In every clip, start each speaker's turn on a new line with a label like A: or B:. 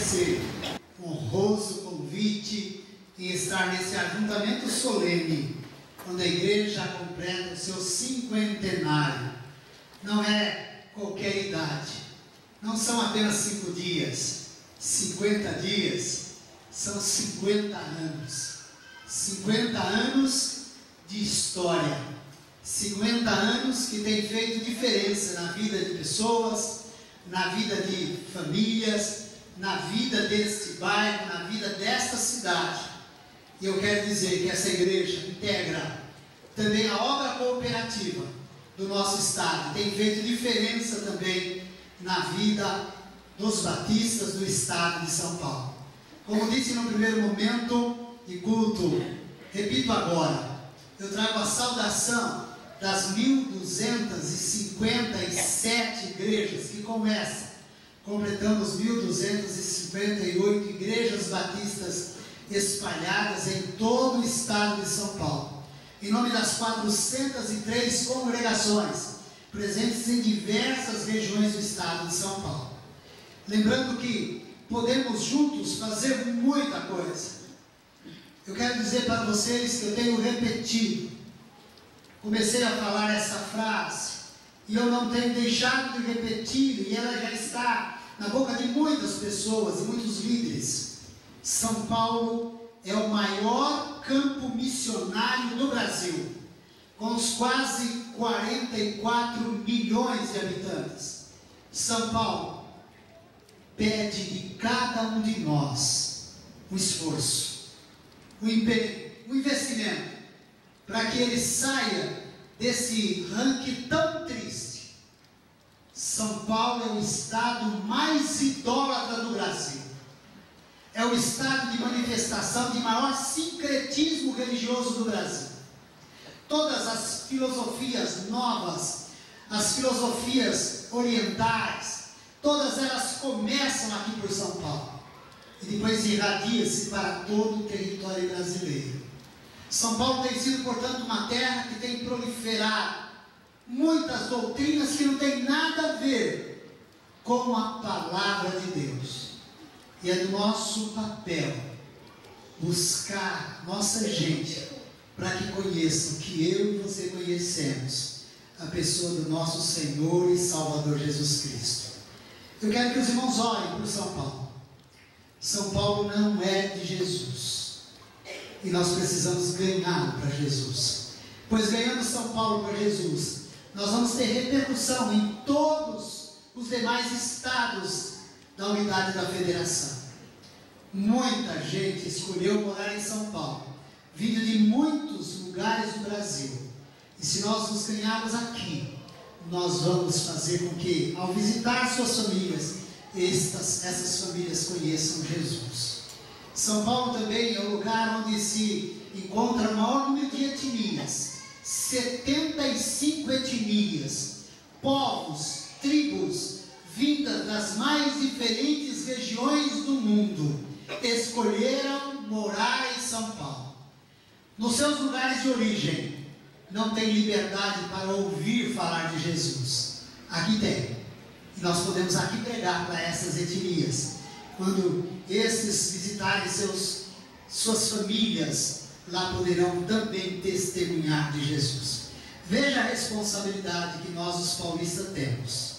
A: esse honroso convite em estar nesse ajuntamento solene, quando a igreja completa o seu cinquentenário. Não é qualquer idade, não são apenas 5 dias, 50 dias, são 50 anos. 50 anos de história, 50 anos que tem feito diferença na vida de pessoas, na vida de famílias, na vida deste bairro, na vida desta cidade. E eu quero dizer que essa igreja integra também a obra cooperativa do nosso estado, tem feito diferença também na vida dos batistas do estado de São Paulo. Como disse no primeiro momento de culto, repito agora, eu trago a saudação das 1.257 igrejas que começam. Completamos 1.258 igrejas batistas espalhadas em todo o estado de São Paulo, em nome das 403 congregações presentes em diversas regiões do estado de São Paulo. Lembrando que podemos juntos fazer muita coisa. Eu quero dizer para vocês que eu tenho repetido, comecei a falar essa frase, e eu não tenho deixado de repetir, e ela já está na boca de muitas pessoas e muitos líderes. São Paulo é o maior campo missionário do Brasil, com os quase 44 milhões de habitantes. São Paulo pede de cada um de nós um esforço, um empenho, um investimento, para que ele saia desse ranking tão triste. São Paulo é o estado mais idólatra do Brasil. É o estado de manifestação de maior sincretismo religioso do Brasil. Todas as filosofias novas, as filosofias orientais, todas elas começam aqui por São Paulo e depois irradia-se para todo o território brasileiro. São Paulo tem sido, portanto, uma terra que tem proliferado muitas doutrinas que não tem nada a ver com a palavra de Deus. E é do nosso papel buscar nossa gente para que conheçam, que eu e você conhecemos a pessoa do nosso Senhor e Salvador Jesus Cristo. Eu quero que os irmãos orem por São Paulo. São Paulo não é de Jesus, e nós precisamos ganhá-lo para Jesus, pois ganhando São Paulo para Jesus, nós vamos ter repercussão em todos os demais estados da unidade da federação. Muita gente escolheu morar em São Paulo, vindo de muitos lugares do Brasil, e se nós nos ganharmos aqui, nós vamos fazer com que, ao visitar suas famílias, essas famílias conheçam Jesus. São Paulo também é o lugar onde se encontra o maior número de etnias, 75 etnias, povos, tribos, vindas das mais diferentes regiões do mundo, escolheram morar em São Paulo. Nos seus lugares de origem, não tem liberdade para ouvir falar de Jesus. Aqui tem. E nós podemos aqui pregar para essas etnias. Quando esses visitarem suas famílias, lá poderão também testemunhar de Jesus. Veja a responsabilidade que nós, os paulistas, temos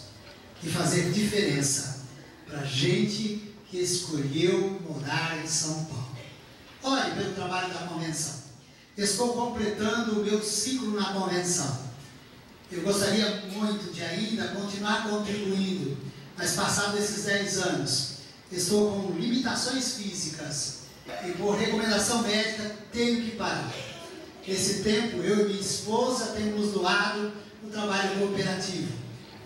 A: de fazer diferença para a gente que escolheu morar em São Paulo. Olhe pelo trabalho da convenção. Estou completando o meu ciclo na convenção. Eu gostaria muito de ainda continuar contribuindo, mas passados esses 10 anos, estou com limitações físicas e por recomendação médica tenho que parar. Nesse tempo, eu e minha esposa temos doado o trabalho cooperativo,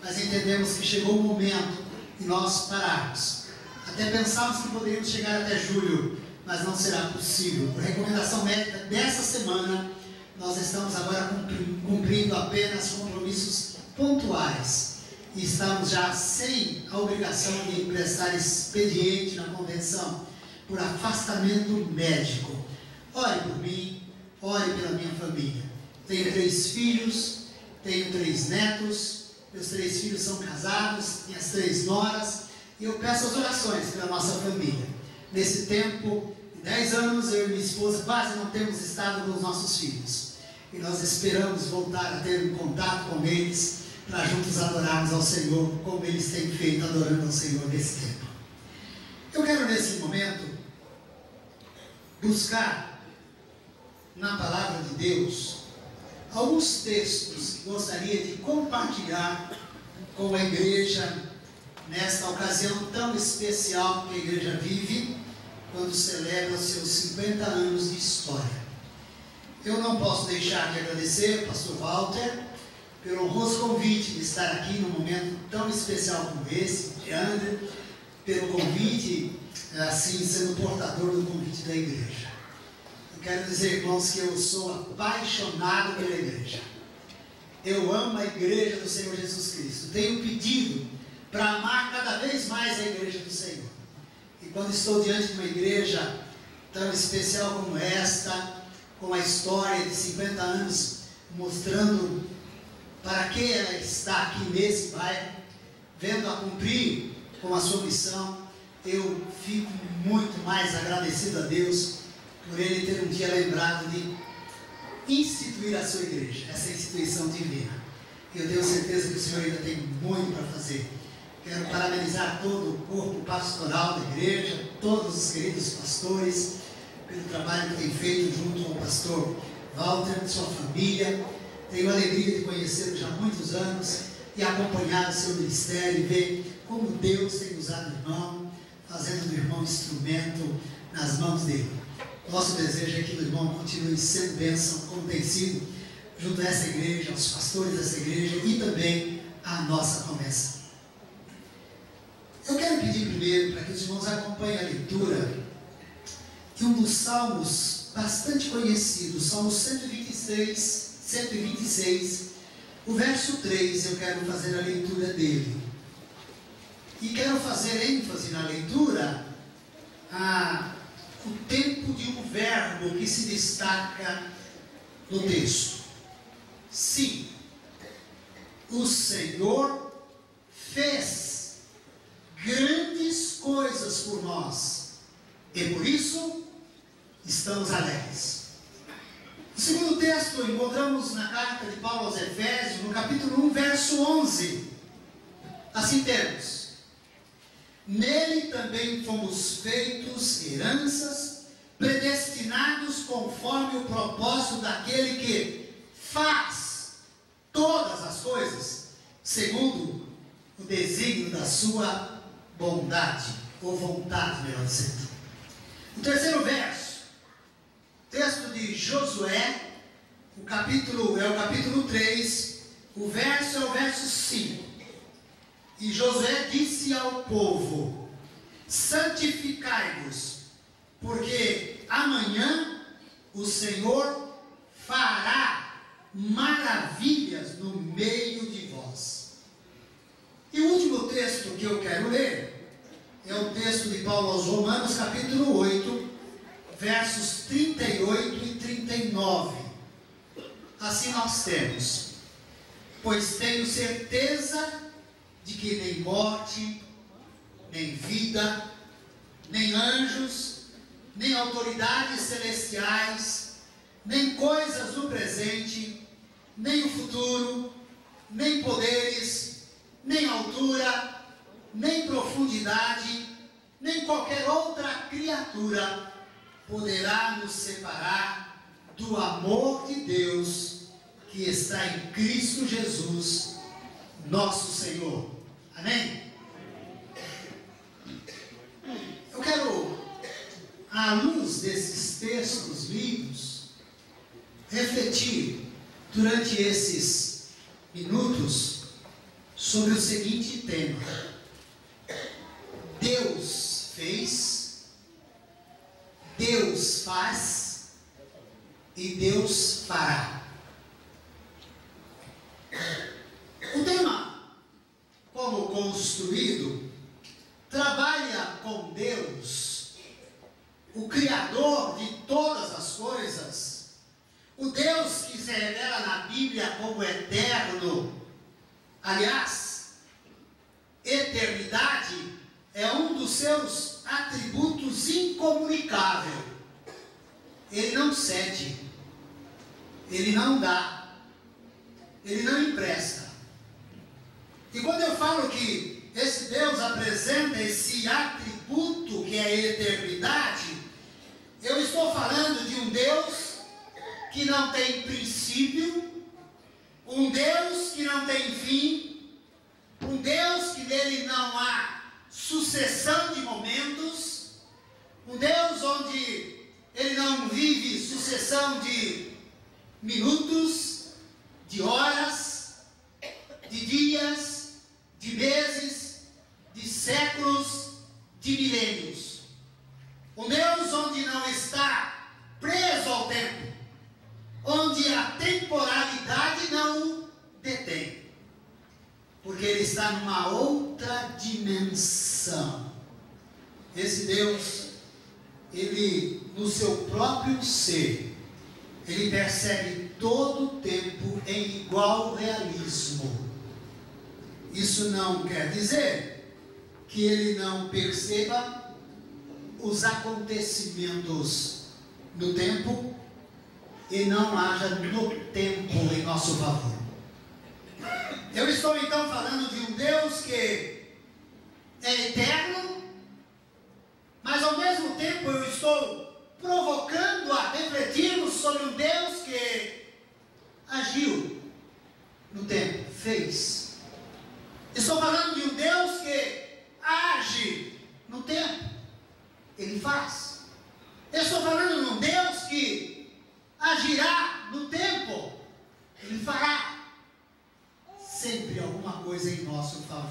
A: mas entendemos que chegou o momento de nós pararmos. Até pensávamos que poderíamos chegar até julho, mas não será possível. Por recomendação médica dessa semana, nós estamos agora cumprindo apenas compromissos pontuais e estamos já sem a obrigação de prestar expediente na convenção por afastamento médico. Ore por mim, ore pela minha família. Tenho 3 filhos, tenho 3 netos, meus 3 filhos são casados, minhas 3 noras, E eu peço as orações pela nossa família. Nesse tempo, 10 anos, eu e minha esposa quase não temos estado com os nossos filhos. E nós esperamos voltar a ter um contato com eles, para juntos adorarmos ao Senhor, como eles têm feito, adorando ao Senhor nesse tempo. Eu quero, nesse momento, buscar na palavra de Deus alguns textos que gostaria de compartilhar com a igreja nesta ocasião tão especial que a igreja vive, quando celebra os seus 50 anos de história. Eu não posso deixar de agradecer, pastor Walter, pelo honroso convite de estar aqui num momento tão especial como esse, de André, pelo convite, assim, sendo portador do convite da igreja. Eu quero dizer, irmãos, que eu sou apaixonado pela igreja. Eu amo a igreja do Senhor Jesus Cristo. Tenho pedido para amar cada vez mais a igreja do Senhor. E quando estou diante de uma igreja tão especial como esta, com a história de 50 anos, mostrando para que ela está aqui nesse bairro, vendo-a cumprir com a sua missão, eu fico muito mais agradecido a Deus por Ele ter um dia lembrado de instituir a sua igreja, essa instituição divina. Eu tenho certeza que o Senhor ainda tem muito para fazer. Quero parabenizar todo o corpo pastoral da igreja, todos os queridos pastores, pelo trabalho que tem feito junto ao pastor Walter e sua família. Tenho a alegria de conhecê-lo já há muitos anos e acompanhar o seu ministério e ver como Deus tem usado o irmão, fazendo do irmão instrumento nas mãos dele. Nosso desejo é que o irmão continue sendo bênção, como tem sido, junto a essa igreja, aos pastores dessa igreja e também à nossa conversa. Eu quero pedir primeiro para que os irmãos acompanhem a leitura de um dos salmos bastante conhecidos, Salmo 126, o verso 3, eu quero fazer a leitura dele. E quero fazer ênfase na leitura o tempo de um verbo que se destaca no texto. Sim, o Senhor fez grandes coisas por nós, e por isso estamos alegres. O segundo texto encontramos na carta de Paulo aos Efésios, no capítulo 1, verso 11. Assim temos: nele também fomos feitos heranças, predestinados conforme o propósito daquele que faz todas as coisas, segundo o desígnio da sua bondade, ou vontade, melhor dizendo. O terceiro verso, texto de Josué, o capítulo 3, o verso é o verso 5. E Josué disse ao povo: santificai-vos, porque amanhã o Senhor fará maravilhas no meio de vós. E o último texto que eu quero ler é o texto de Paulo aos Romanos, capítulo 8, versos 38 e 39. Assim nós temos: pois tenho certeza de que nem morte, nem vida, nem anjos, nem autoridades celestiais, nem coisas do presente, nem o futuro, nem poderes, nem altura, nem profundidade, nem qualquer outra criatura poderá nos separar do amor de Deus que está em Cristo Jesus, nosso Senhor. Amém? Eu quero, à luz desses textos lidos, refletir durante esses minutos sobre o seguinte tema: Deus fez, Deus faz e Deus fará. O tema, como construído, trabalha com Deus, o Criador de todas as coisas, o Deus que se revela na Bíblia como eterno. Aliás, eternidade é um dos seus atributos incomunicável. Ele não cede, ele não dá, ele não empresta. E quando eu falo que esse Deus apresenta esse atributo que é a eternidade, eu estou falando de um Deus que não tem princípio, um Deus que não tem fim, um Deus que nele não há sucessão de momentos, um Deus onde ele não vive sucessão de minutos, de horas, de dias, de meses, de séculos, de milênios. Um Deus onde não está preso ao tempo, onde a temporalidade não o detém, porque ele está numa outra dimensão. Esse Deus, ele no seu próprio ser, ele percebe todo o tempo em igual realismo. Isso não quer dizer que ele não perceba os acontecimentos no tempo e não haja no tempo em nosso favor. Eu estou então falando de um Deus que é eterno, mas ao mesmo tempo eu estou provocando a refletirmos sobre um Deus que agiu no tempo, fez. Estou falando de um Deus que age no tempo, ele faz. Estou falando de um Deus que agirá no tempo, ele fará sempre alguma coisa em nosso favor.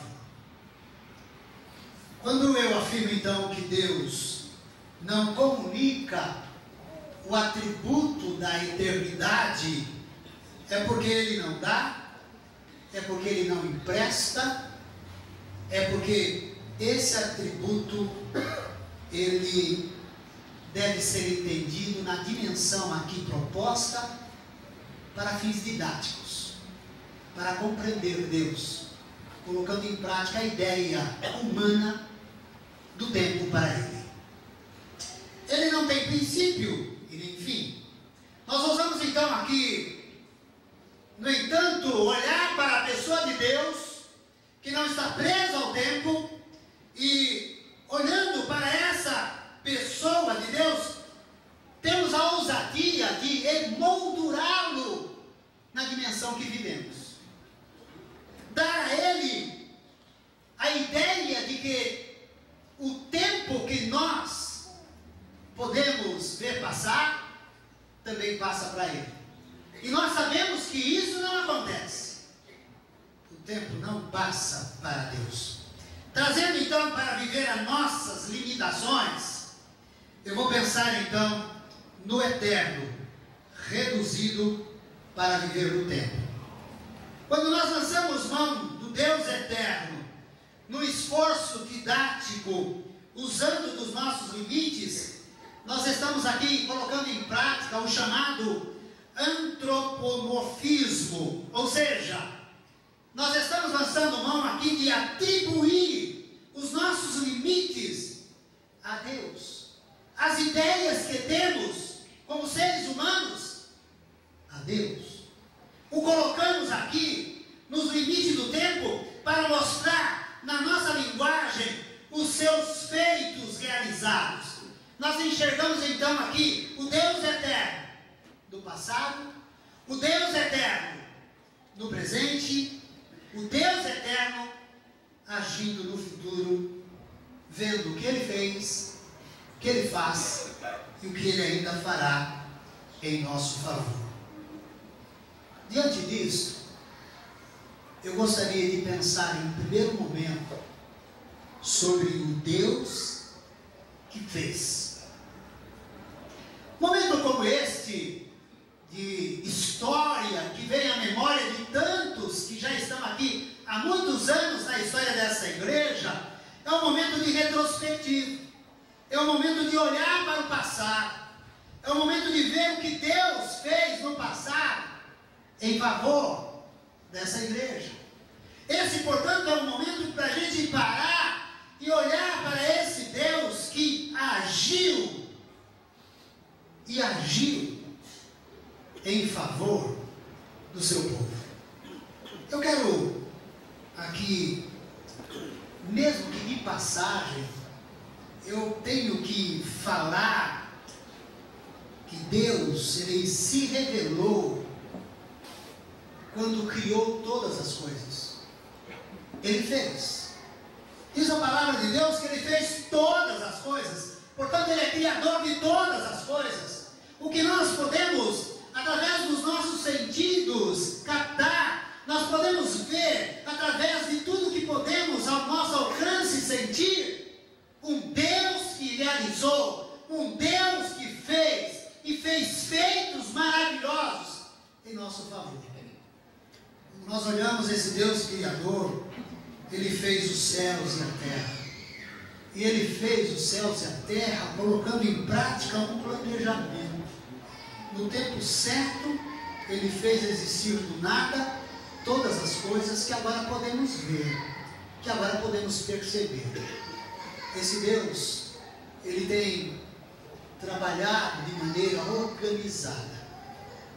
A: Quando eu afirmo então que Deus não comunica o atributo da eternidade, é porque ele não dá, é porque ele não empresta, é porque esse atributo ele deve ser entendido na dimensão aqui proposta para fins didáticos, para compreender Deus, colocando em prática a ideia humana do tempo para ele. Ele não tem princípio e nem fim. Nós ousamos então aqui, no entanto, olhar para a pessoa de Deus, que não está presa ao tempo, e olhando para essa pessoa de Deus, temos a ousadia de emoldurá-lo na dimensão que vivemos. Dar a ele a ideia de que o tempo que nós podemos ver passar, também passa para ele. E nós sabemos que isso não acontece. O tempo não passa para Deus. Trazendo então para viver as nossas limitações, eu vou pensar então no eterno, reduzido para viver no tempo. Quando nós lançamos mão do Deus eterno, no esforço didático, usando dos nossos limites, nós estamos aqui colocando em prática o chamado antropomorfismo, ou seja, nós estamos lançando mão aqui de atribuir os nossos limites a Deus, as ideias que temos como seres humanos a Deus. O colocamos aqui nos limites do tempo para mostrar na nossa linguagem os seus feitos realizados. Nós enxergamos então aqui o Deus eterno do passado, o Deus eterno do presente, o Deus eterno agindo no futuro, vendo o que ele fez, o que ele faz e o que ele ainda fará em nosso favor. Diante disso, eu gostaria de pensar em primeiro momento sobre o Deus que fez. Momento como este, de história, que vem à memória de tantos que já estão aqui há muitos anos na história dessa igreja, é um momento de retrospectiva, é um momento de olhar para o passado, é um momento de ver o que Deus fez no passado em favor dessa igreja. Esse, portanto, é um momento para a gente parar e olhar para esse Deus que agiu e agiu em favor do seu povo. Eu quero aqui, mesmo que de passagem, eu tenho que falar que Deus, Ele se revelou quando criou todas as coisas. Ele fez. Diz a palavra de Deus que Ele fez todas as coisas. Portanto, Ele é criador de todas as coisas. O que nós podemos, através dos nossos sentidos, captar, nós podemos ver, através de tudo que podemos ao nosso alcance sentir, um Deus que realizou, um Deus que fez, e fez feitos maravilhosos em nosso favor. Nós olhamos esse Deus Criador, Ele fez os céus e a terra. E Ele fez os céus e a terra colocando em prática um planejamento. No tempo certo, Ele fez existir do nada todas as coisas que agora podemos ver, que agora podemos perceber. Esse Deus, Ele tem trabalhado de maneira organizada.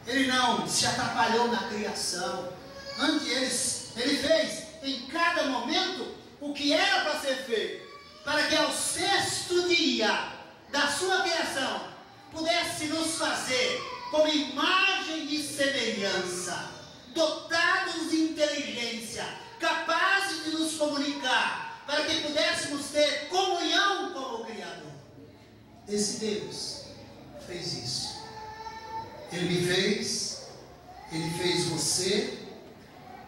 A: Ele não se atrapalhou na criação. Antes Ele fez em cada momento o que era para ser feito, para que ao sexto dia da sua criação pudesse nos fazer como imagem e semelhança, dotados de inteligência, capazes de nos comunicar, para que pudéssemos ter comunhão com o Criador. Esse Deus fez isso. Ele me fez, Ele fez você,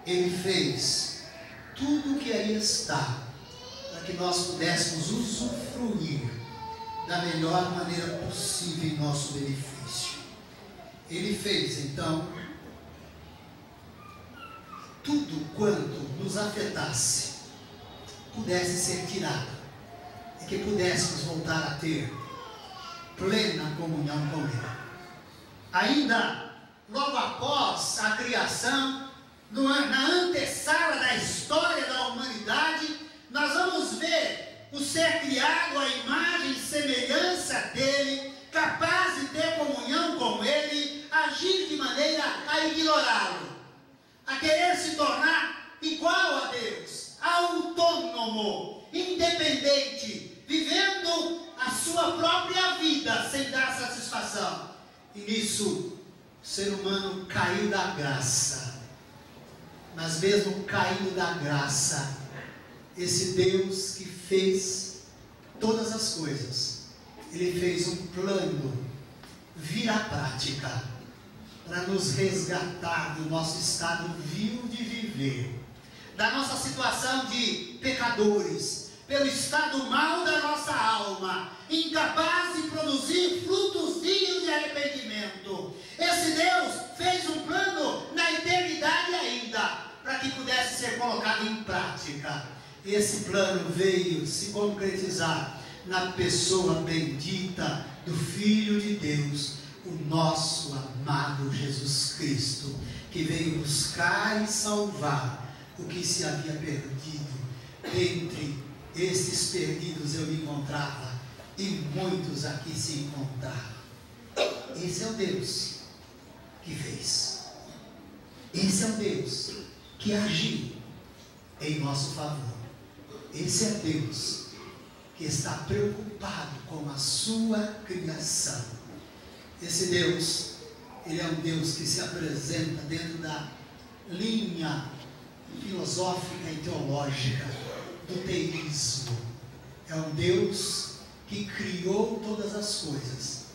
A: Ele fez tudo o que aí está, para que nós pudéssemos usufruir da melhor maneira possível em nosso benefício. Ele fez, então, tudo quanto nos afetasse pudesse ser tirado, e que pudéssemos voltar a ter plena comunhão com Ele. Ainda logo após a criação, na antessala da história da humanidade, nós vamos ver o ser criado à imagem e semelhança dEle, capaz de ter comunhão com Ele, agir de maneira a ignorá-lo, a querer se tornar igual a Deus, autônomo, independente, vivendo a sua própria vida sem dar satisfação. E nisso o ser humano caiu da graça. Mas mesmo caindo da graça, esse Deus que fez todas as coisas, Ele fez um plano vir à prática para nos resgatar do nosso estado vil de viver, da nossa situação de pecadores, pelo estado mau da nossa alma, incapaz de produzir frutos dignos de arrependimento. Esse Deus fez um plano na eternidade ainda, para que pudesse ser colocado em prática. E esse plano veio se concretizar na pessoa bendita do Filho de Deus, o nosso amado Jesus Cristo, que veio buscar e salvar o que se havia perdido. Entre esses perdidos eu me encontrava, e muitos aqui se encontraram. Esse é o Deus que fez. Esse é o Deus que agiu em nosso favor. Esse é Deus que está preocupado com a sua criação. Esse Deus, Ele é um Deus que se apresenta dentro da linha filosófica e teológica do teísmo. É um Deus que criou todas as coisas,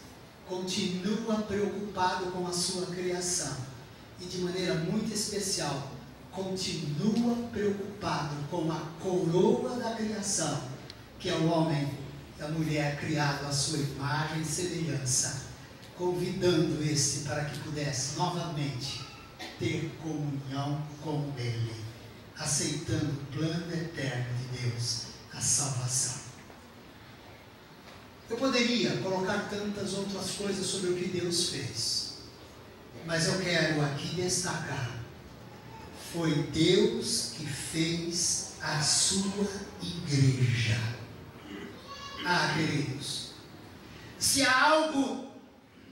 A: continua preocupado com a sua criação e de maneira muito especial continua preocupado com a coroa da criação, que é o homem e a mulher criado à sua imagem e semelhança, convidando esse para que pudesse novamente ter comunhão com Ele, aceitando o plano eterno de Deus, a salvação. Eu poderia colocar tantas outras coisas sobre o que Deus fez, mas eu quero aqui destacar: foi Deus que fez a sua igreja. Ah, queridos, se há algo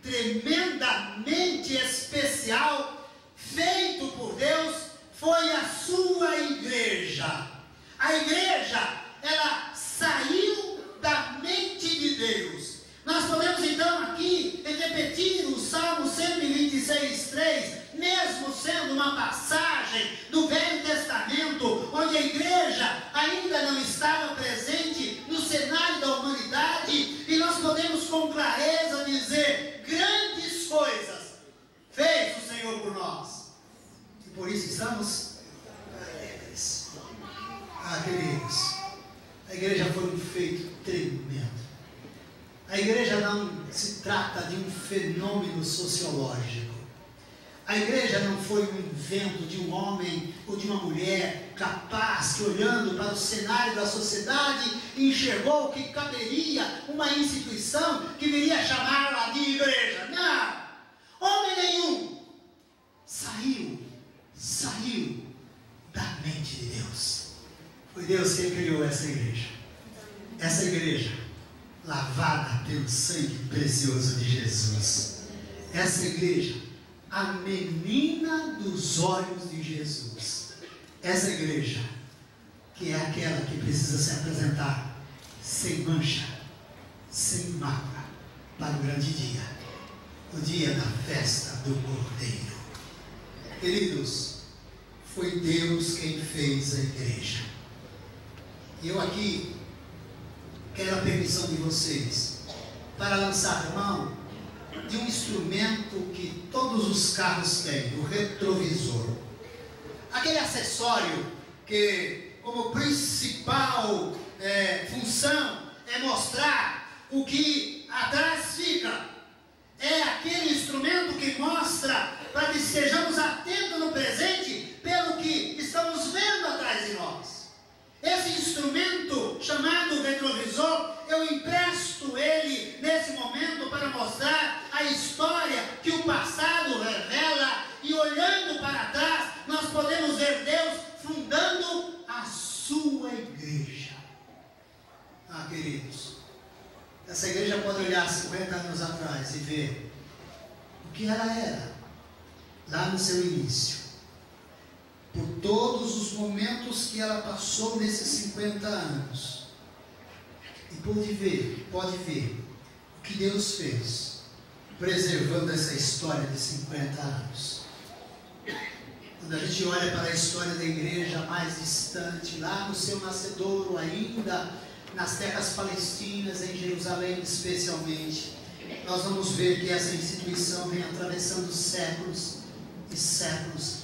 A: tremendamente especial feito por Deus, foi a sua igreja. A igreja, ela saiu da mente de Deus. Nós podemos então aqui repetir o Salmo 126:3, mesmo sendo uma passagem do Velho Testamento, onde a igreja ainda não estava presente no cenário da humanidade, e nós podemos com clareza dizer: grandes coisas fez o Senhor por nós, e por isso estamos alegres. Ah, queridos, a igreja foi um feito tremendo. A igreja não se trata de um fenômeno sociológico. A igreja não foi um invento de um homem ou de uma mulher capaz que, olhando para o cenário da sociedade, enxergou que caberia uma instituição que viria chamá-la de igreja. Não! Homem nenhum saiu da mente de Deus. Foi Deus quem criou essa igreja. Essa igreja lavada pelo sangue precioso de Jesus. Essa igreja, a menina dos olhos de Jesus. Essa igreja, que é aquela que precisa se apresentar sem mancha, sem mácula, para o grande dia, o dia da festa do Cordeiro. Queridos, foi Deus quem fez a igreja. E eu aqui quero a permissão de vocês para lançar mão de um instrumento que todos os carros têm, o retrovisor. Aquele acessório que, como principal função, é mostrar o que atrás fica. É aquele instrumento que mostra para que estejamos atentos no presente pelo que estamos vendo atrás de nós. Esse instrumento chamado retrovisor, eu empresto ele nesse momento para mostrar a história que o passado revela, e olhando para trás nós podemos ver Deus fundando a sua igreja. Ah, queridos, essa igreja pode olhar 50 anos atrás e ver o que ela era lá no seu início, por todos os momentos que ela passou nesses 50 anos, e pode ver o que Deus fez, preservando essa história de 50 anos. Quando a gente olha para a história da igreja mais distante, lá no seu nascedouro, ainda nas terras palestinas, em Jerusalém especialmente, nós vamos ver que essa instituição vem atravessando séculos e séculos,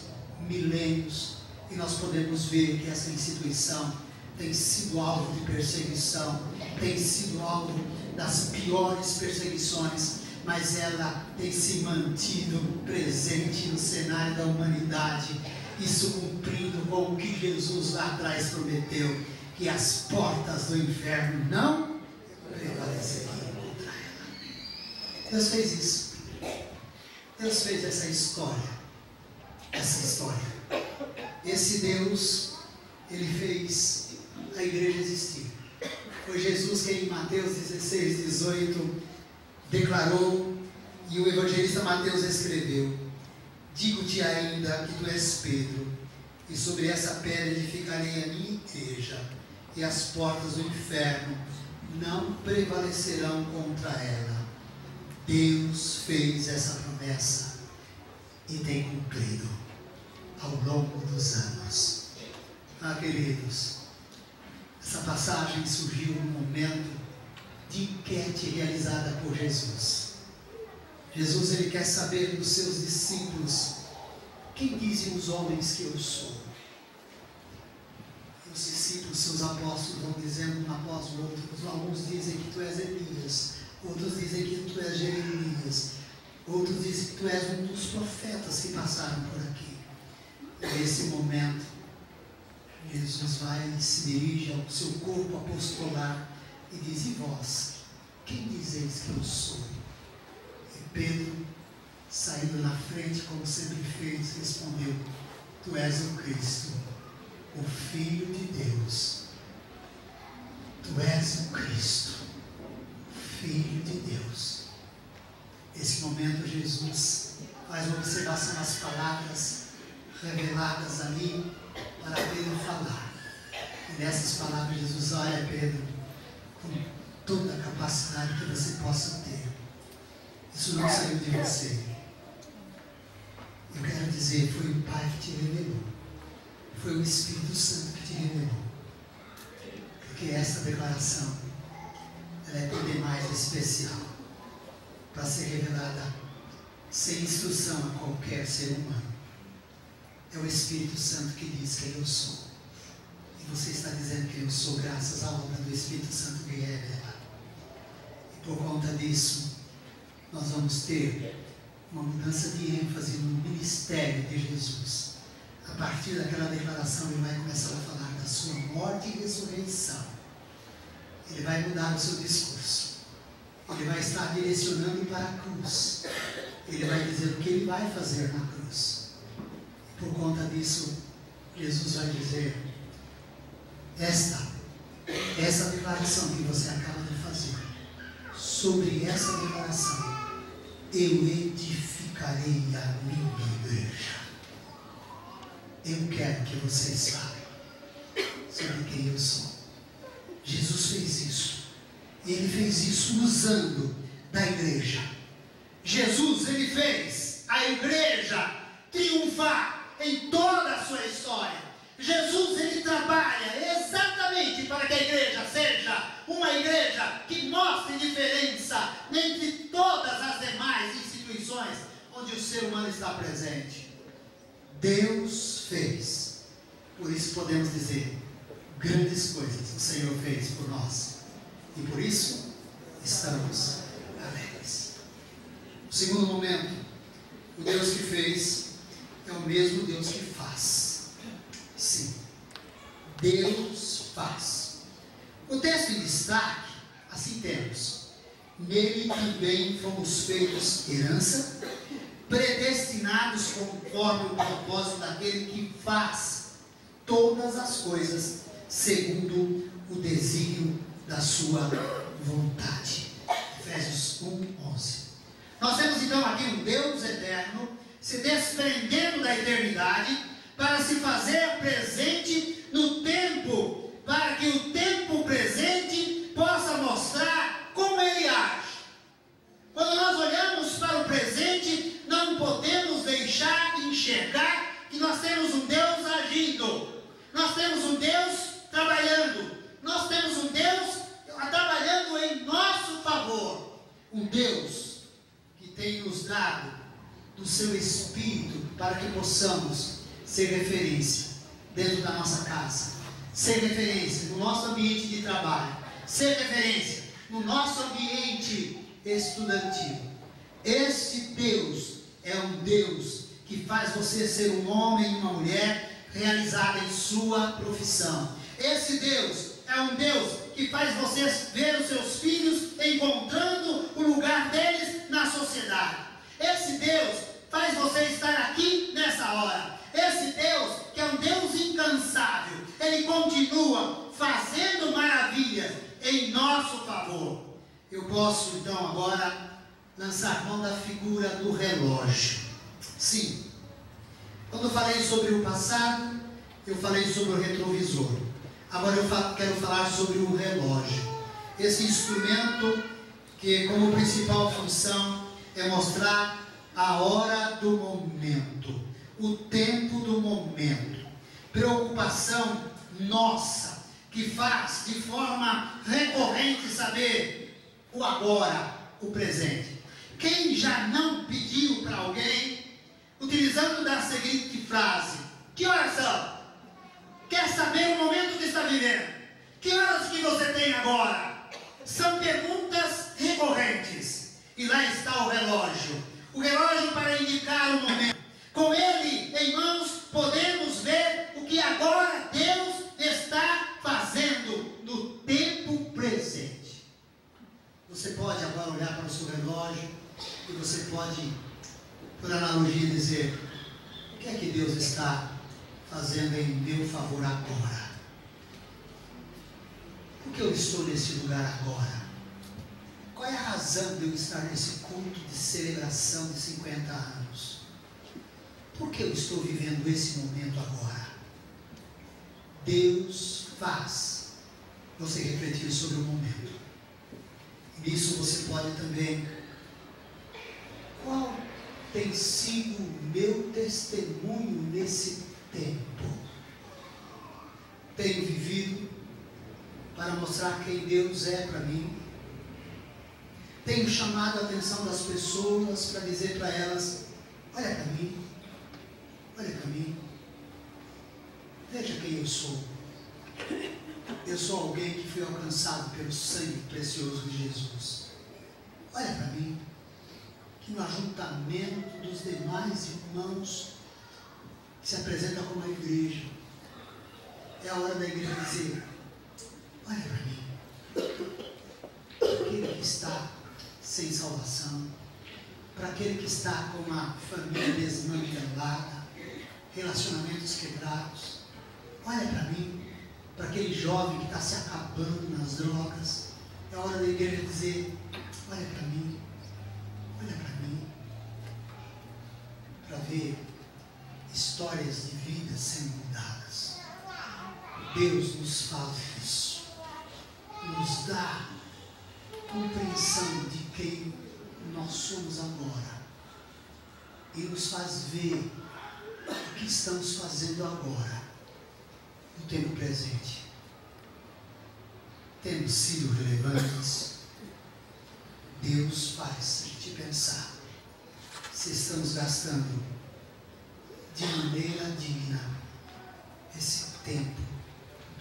A: milênios, e nós podemos ver que essa instituição tem sido alvo de perseguição, tem sido alvo das piores perseguições, mas ela tem se mantido presente no cenário da humanidade, isso cumprindo com o que Jesus lá atrás prometeu, que as portas do inferno não prevaleceriam contra ela. Deus fez isso. Deus fez essa história. Esse Deus, Ele fez a igreja existir. Foi Jesus quem em Mateus 16:18 declarou, e o evangelista Mateus escreveu: digo-te ainda que tu és Pedro, e sobre essa pedra edificarei a minha igreja, e as portas do inferno não prevalecerão contra ela. Deus fez essa promessa e tem cumprido ao longo dos anos. Ah, queridos, essa passagem surgiu num momento de enquete realizada por Jesus. Jesus, ele quer saber dos seus discípulos: quem dizem os homens que eu sou? Os discípulos, seus apóstolos, vão dizendo um após o outro. Alguns dizem que tu és Elias, outros dizem que tu és Jeremias, outros dizem que tu és um dos profetas que passaram por aqui. E nesse momento, Jesus vai e se dirige ao seu corpo apostolar e diz: e vós, quem dizeis que eu sou? E Pedro, saindo na frente, como sempre fez, respondeu: tu és o Cristo, o Filho de Deus. Tu és o Cristo, o Filho de Deus. Nesse momento, Jesus faz uma observação às palavras reveladas ali para Pedro falar. E nessas palavras, Jesus olha Pedro com toda a capacidade que você possa ter. Isso não saiu de você. Eu quero dizer, foi o Pai que te revelou. Foi o Espírito Santo que te revelou. Porque essa declaração, ela é por demais especial para ser revelada sem instrução a qualquer ser humano. É o Espírito Santo que diz quem eu sou. E você está dizendo que eu sou graças à obra do Espírito Santo que é revelado. E por conta disso, nós vamos ter uma mudança de ênfase no ministério de Jesus. A partir daquela declaração, ele vai começar a falar da sua morte e ressurreição. Ele vai mudar o seu discurso. Ele vai estar direcionando para a cruz. Ele vai dizer o que ele vai fazer na cruz. Por conta disso, Jesus vai dizer: essa declaração que você acaba de fazer, sobre essa declaração, eu edificarei a minha igreja. Eu quero que vocês saibam sobre quem eu sou. Jesus fez isso. Ele fez isso usando da igreja. Jesus, ele fez a igreja triunfar em toda a sua história. Jesus, ele trabalha exatamente para que a igreja seja uma igreja que mostre diferença entre todas as demais instituições onde o ser humano está presente. Deus fez. Por isso podemos dizer, grandes coisas o Senhor fez por nós. E por isso estamos alegres. O segundo momento, o Deus que fez é o mesmo Deus que faz. Sim, Deus faz. O texto em destaque, assim temos: nele também fomos feitos herança, predestinados conforme o propósito daquele que faz todas as coisas segundo o desígnio da sua vontade. Efésios 1:11. Nós temos então aqui um Deus eterno se desprendendo da eternidade para se fazer presente no tempo, para que o tempo presente possa mostrar como ele age. Quando nós olhamos para o presente, não podemos deixar de enxergar que nós temos um Deus agindo, nós temos um Deus trabalhando, nós temos um Deus trabalhando em nosso favor, um Deus que tem nos dado do seu Espírito para que possamos ser referência dentro da nossa casa, ser referência no nosso ambiente de trabalho, ser referência no nosso ambiente estudantil. Este Deus é um Deus que faz você ser um homem e uma mulher realizada em sua profissão. Esse Deus é um Deus que faz você ver os seus filhos encontrando o lugar deles na sociedade. Esse Deus faz você estar aqui nessa hora. Esse Deus, que é um Deus incansável, ele continua fazendo maravilhas em nosso favor. Eu posso então agora lançar mão da figura do relógio. Sim, quando eu falei sobre o passado, eu falei sobre o retrovisor. Agora eu quero falar sobre o relógio. Esse instrumento que como principal função é mostrar a hora do momento, o tempo do momento. Preocupação nossa, que faz de forma recorrente saber o agora, o presente. Quem já não pediu para alguém, utilizando da seguinte frase: que horas são? Quer saber o momento que está vivendo? Que horas que você tem agora? São perguntas recorrentes. E lá está o relógio. O relógio para indicar o momento. Com ele em mãos podemos ver o que agora Deus está fazendo no tempo presente. Você pode agora olhar para o seu relógio e você pode, por analogia, dizer: o que é que Deus está fazendo em meu favor agora? Por que eu estou nesse lugar agora? Qual é a razão de eu estar nesse culto de celebração de 50 anos? Por que eu estou vivendo esse momento agora? Deus faz você refletir sobre o momento. E nisso você pode também. Qual tem sido o meu testemunho nesse tempo? Tenho vivido para mostrar quem Deus é para mim? Tenho chamado a atenção das pessoas para dizer para elas: olha para mim, olha para mim, veja quem eu sou. Eu sou alguém que fui alcançado pelo sangue precioso de Jesus. Olha para mim, que no ajuntamento dos demais irmãos que se apresentam como a igreja, é a hora da igreja dizer: olha para mim, aquele que está sem salvação, para aquele que está com uma família desmantelada, relacionamentos quebrados. Olha para mim, para aquele jovem que está se acabando nas drogas. É hora da igreja dizer: olha para mim, para ver histórias de vidas sendo mudadas. Deus nos faz isso, nos dá compreensão de quem nós somos agora e nos faz ver o que estamos fazendo agora, no tempo presente. Temos sido relevantes? Deus faz a gente pensar se estamos gastando de maneira digna esse tempo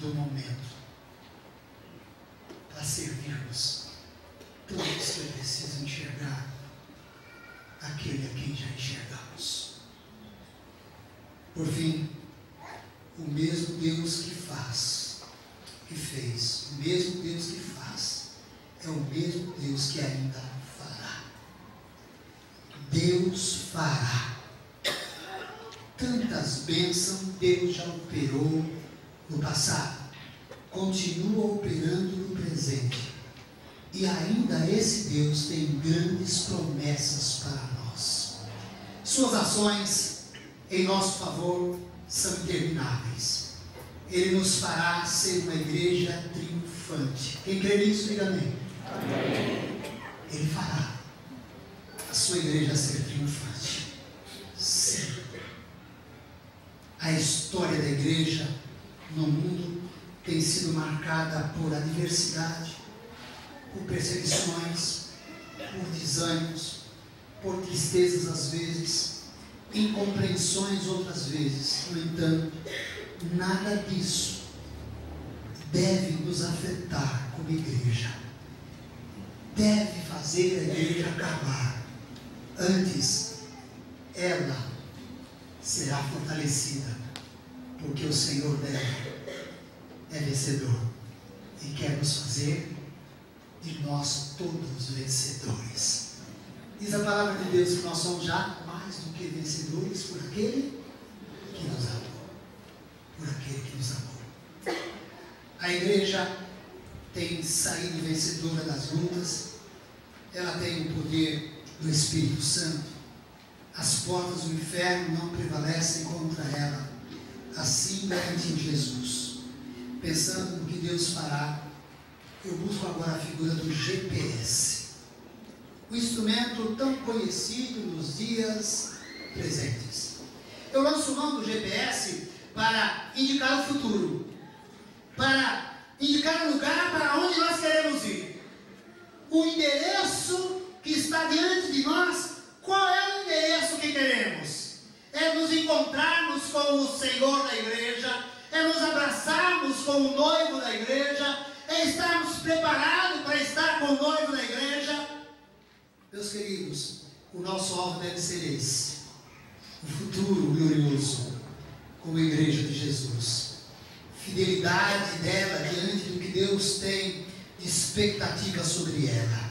A: do momento para servirmos todos que eu preciso enxergar aquele a quem já enxergamos. Por fim, o mesmo Deus que faz, que fez, o mesmo Deus que faz, é o mesmo Deus que ainda fará. Deus fará. Tantas bênçãos Deus já operou no passado, continua operando no presente. E ainda esse Deus tem grandes promessas para nós. Suas ações em nosso favor são intermináveis. Ele nos fará ser uma igreja triunfante. Quem crê nisso, diga amém. Amém. Ele fará a sua igreja ser triunfante. Sim. A história da igreja no mundo tem sido marcada por adversidade, por perseguições, por desânimos, por tristezas às vezes, incompreensões outras vezes. No entanto, nada disso deve nos afetar como igreja, deve fazer a igreja acabar. Antes, ela será fortalecida, porque o Senhor dela é vencedor e quer nos fazer de nós todos vencedores. Diz a palavra de Deus que nós somos já mais do que vencedores por aquele que nos amou. Por aquele que nos amou. A igreja tem saído vencedora das lutas. Ela tem o poder do Espírito Santo. As portas do inferno não prevalecem contra ela. Assim garante em Jesus. Pensando no que Deus fará, eu busco agora a figura do GPS, o instrumento tão conhecido nos dias presentes. Eu lanço mão do GPS para indicar o futuro, para indicar o lugar para onde nós queremos ir, o endereço que está diante de nós. Qual é o endereço que queremos? É nos encontrarmos com o Senhor da igreja, é nos abraçarmos com o noivo da igreja, é estarmos preparados para estar com o noivo da igreja. Meus queridos, o nosso alvo deve ser esse: o futuro glorioso como igreja de Jesus. Fidelidade dela diante do que Deus tem de expectativa sobre ela.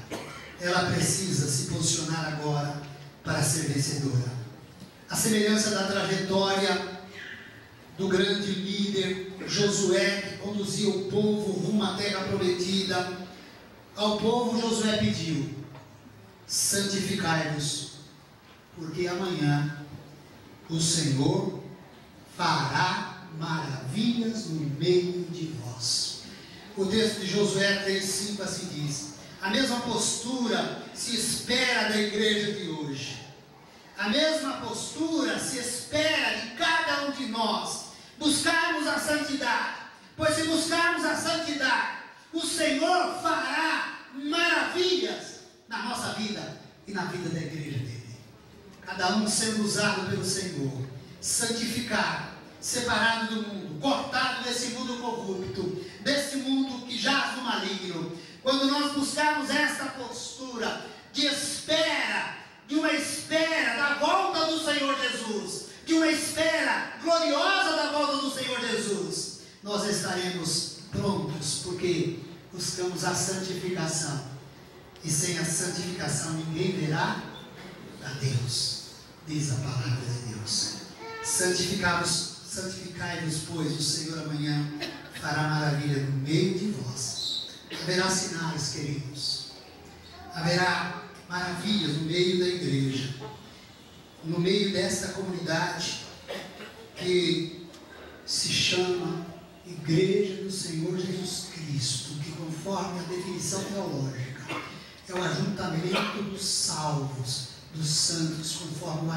A: Ela precisa se posicionar agora para ser vencedora. A semelhança da trajetória do grande líder Josué, que conduzia o povo rumo à terra prometida. Ao povo Josué pediu: santificai-vos, porque amanhã o Senhor fará maravilhas no meio de vós. O texto de Josué 3,5 assim diz: a mesma postura se espera da igreja de hoje. A mesma postura se espera de cada um de nós, buscarmos a santidade, pois se buscarmos a santidade, o Senhor fará maravilhas na nossa vida e na vida da igreja dele. Cada um sendo usado pelo Senhor, santificado, separado do mundo, cortado desse mundo corrupto, desse mundo que jaz no maligno. Quando nós buscarmos esta postura de espera, de uma espera da volta do Senhor Jesus, de uma espera gloriosa da volta do Senhor Jesus, nós estaremos prontos, porque buscamos a santificação, e sem a santificação ninguém verá a Deus, diz a palavra de Deus. Santificai-vos, pois, o Senhor amanhã fará maravilha no meio de vós. Haverá sinais, queridos, haverá maravilhas no meio da igreja, no meio desta comunidade que se chama Igreja do Senhor Jesus Cristo, que, conforme a definição teológica, é o ajuntamento dos salvos, dos santos, conforme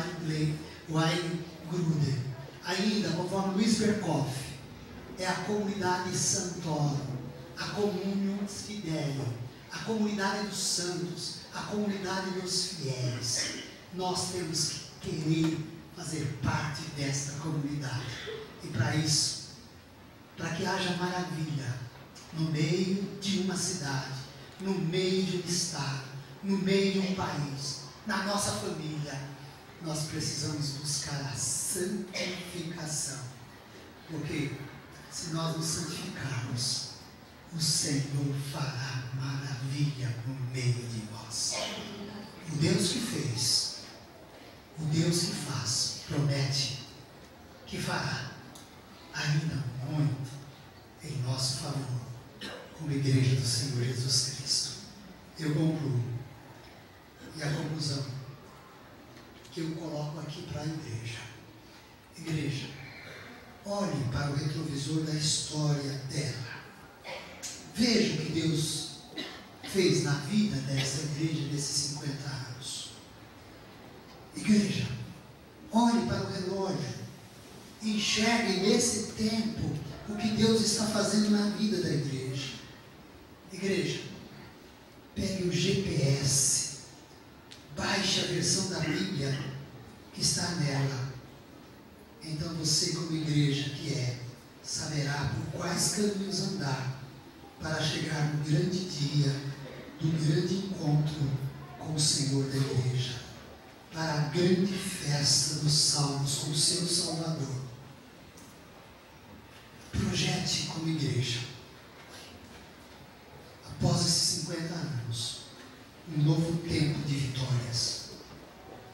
A: Wayne Grudem. Ainda, conforme Luiz Berkoff, é a comunidade santorum, a communion fidelium, a comunidade dos santos, a comunidade dos fiéis. Nós temos que querer fazer parte desta comunidade, e para isso, para que haja maravilha no meio de uma cidade, no meio de um estado, no meio de um país, na nossa família, nós precisamos buscar a santificação, porque se nós nos santificarmos, o Senhor fará maravilha no meio de nós. O Deus que fez, o Deus que faz, promete que fará ainda muito em nosso favor, como igreja do Senhor Jesus Cristo. Eu concluo, e a conclusão que eu coloco aqui para a igreja: igreja, olhe para o retrovisor da história dela. Veja o que Deus fez na vida dessa igreja nesses 50 anos. Igreja, olhe para o relógio, enxergue nesse tempo o que Deus está fazendo na vida da igreja. Igreja, pegue o GPS, baixe a versão da Bíblia que está nela. Então você, como igreja que é, saberá por quais caminhos andar para chegar no grande dia do grande encontro com o Senhor da igreja, para a grande festa dos salvos com o seu Salvador. Projete como igreja, após esses 50 anos, um novo tempo de vitórias.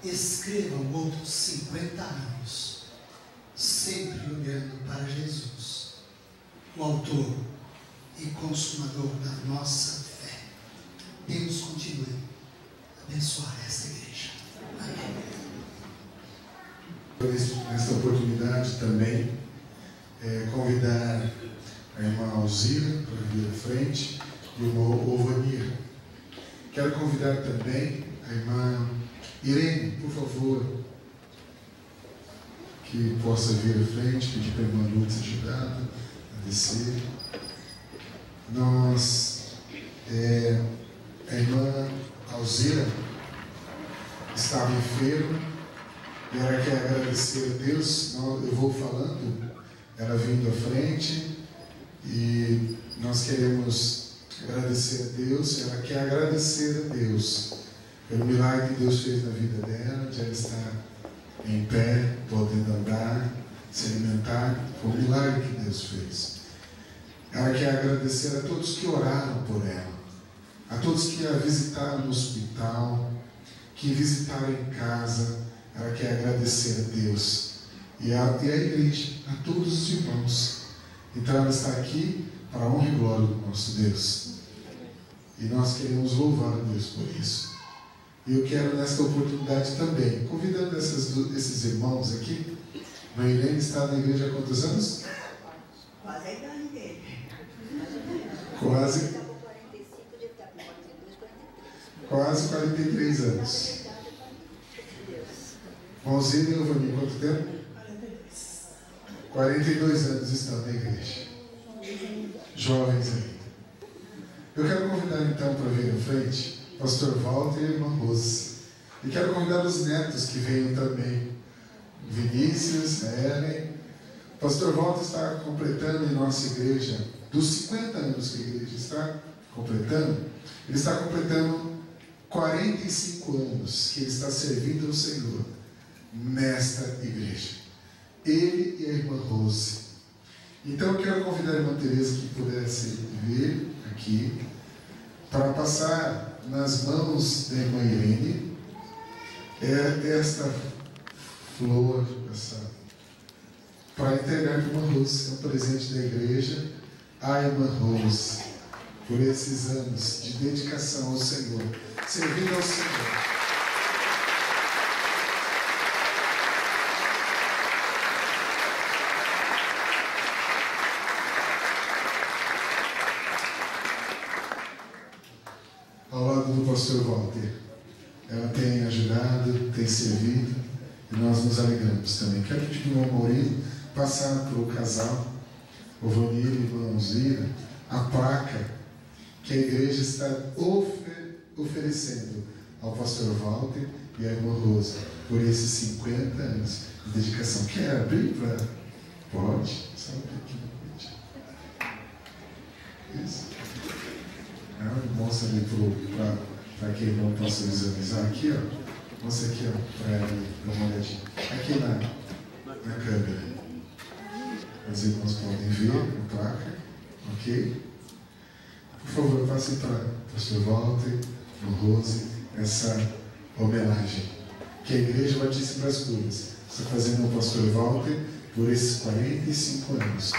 A: Escrevam outros 50 anos, sempre olhando para Jesus, o autor e consumador da nossa fé. Deus continue a abençoar esta igreja. Amém.
B: Nesta oportunidade também, convidar a irmã Alzira para vir à frente e o irmão Ovanir. Quero convidar também a irmã Irene, por favor, que possa vir à frente, pedir para a irmã Lourdes ajudar a descer. A irmã Alzira estava enferma e ela quer agradecer a Deus. Eu vou falando, ela vindo à frente, e nós queremos agradecer a Deus. Ela quer agradecer a Deus pelo milagre que Deus fez na vida dela, de ela estar em pé, podendo andar, se alimentar. Foi um milagre que Deus fez. Ela quer agradecer a todos que oraram por ela, a todos que a visitaram no hospital, que visitaram em casa. Ela quer agradecer a Deus e a igreja, a todos os irmãos. Então ela está aqui para a honra e glória do nosso Deus. E nós queremos louvar a Deus por isso. E eu quero nesta oportunidade também, convidando esses irmãos aqui. A Irene está na igreja há quantos anos?
C: Quase a idade dele.
B: Quase 43 anos. Mãozinha e Giovanni, quanto tempo? 42 anos estão na igreja. Jovens ainda. Eu quero convidar então para vir à frente Pastor Walter e a irmã Rose. E quero convidar os netos que venham também. Vinícius, Ellen. Pastor Walter está completando em nossa igreja, dos 50 anos que a igreja está completando, ele está completando 45 anos que ele está servindo ao Senhor nesta igreja. Ele e a irmã Rose. Então eu quero convidar a irmã Teresa que pudesse vir aqui para passar nas mãos da irmã Irene esta flor, para entregar para a irmã Rose. É um presente da igreja à irmã Rose, por esses anos de dedicação ao Senhor, servindo ao Senhor. Ao lado do pastor Walter, ela tem ajudado, tem servido, e nós nos alegramos também. Quero pedir para o irmão Maurício passar para o casal, o Vanir e a irmã Alzira, a placa que a igreja está oferecendo ao pastor Walter e à irmã Rosa por esses 50 anos de dedicação. Quer abrir para? Pode? Só abrir aqui no vídeo. Isso. Mostra ali para que o irmão possa visualizar aqui, ó. Mostra aqui, ó, para ela dar uma olhadinha. Aqui na câmera. Os irmãos podem ver a placa, ok? Por favor, passe para o pastor Walter, o Rose, essa homenagem que a Igreja Batista das Cures está fazendo ao pastor Walter por esses 45 anos.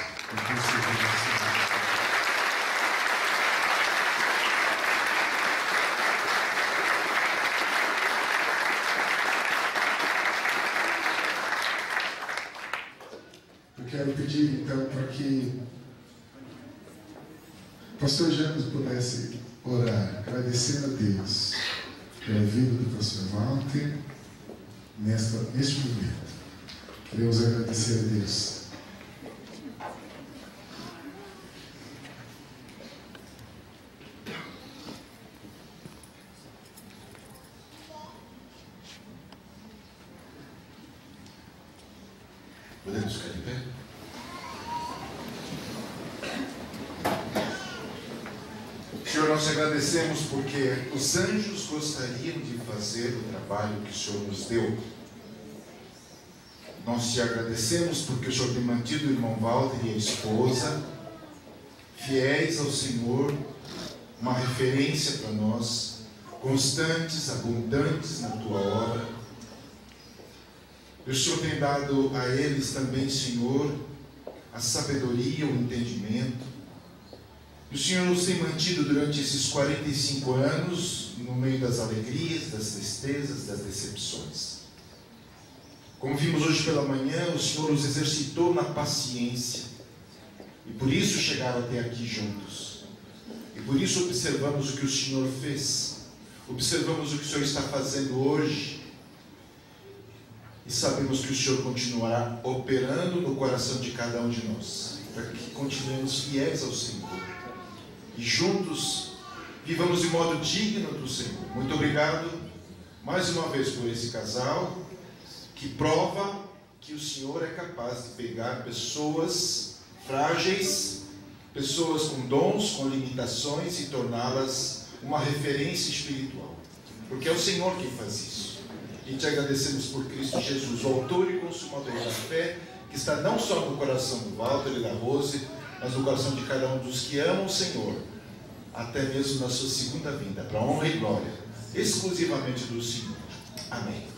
B: Quero pedir então para que o pastor James pudesse orar, agradecendo a Deus pela vida do pastor Walter neste momento. Queremos agradecer a Deus.
D: Podemos ficar de pé? Senhor, nós te agradecemos porque os anjos gostariam de fazer o trabalho que o Senhor nos deu. Nós te agradecemos porque o Senhor tem mantido o irmão Walter e a esposa fiéis ao Senhor, uma referência para nós, constantes, abundantes na tua obra. E o Senhor tem dado a eles também, Senhor, a sabedoria, o entendimento. E o Senhor nos tem mantido durante esses 45 anos no meio das alegrias, das tristezas, das decepções. Como vimos hoje pela manhã, o Senhor nos exercitou na paciência. E por isso chegaram até aqui juntos. E por isso observamos o que o Senhor fez. Observamos o que o Senhor está fazendo hoje. E sabemos que o Senhor continuará operando no coração de cada um de nós, para que continuemos fiéis ao Senhor. E juntos vivamos de modo digno do Senhor. Muito obrigado mais uma vez por esse casal que prova que o Senhor é capaz de pegar pessoas frágeis, pessoas com dons, com limitações e torná-las uma referência espiritual. Porque é o Senhor quem faz isso. E te agradecemos por Cristo Jesus, o autor e consumador da fé, que está não só no coração do Walter e da Rose, mas no coração de cada um dos que amam o Senhor, até mesmo na sua segunda vinda, para a honra e glória, exclusivamente do Senhor. Amém.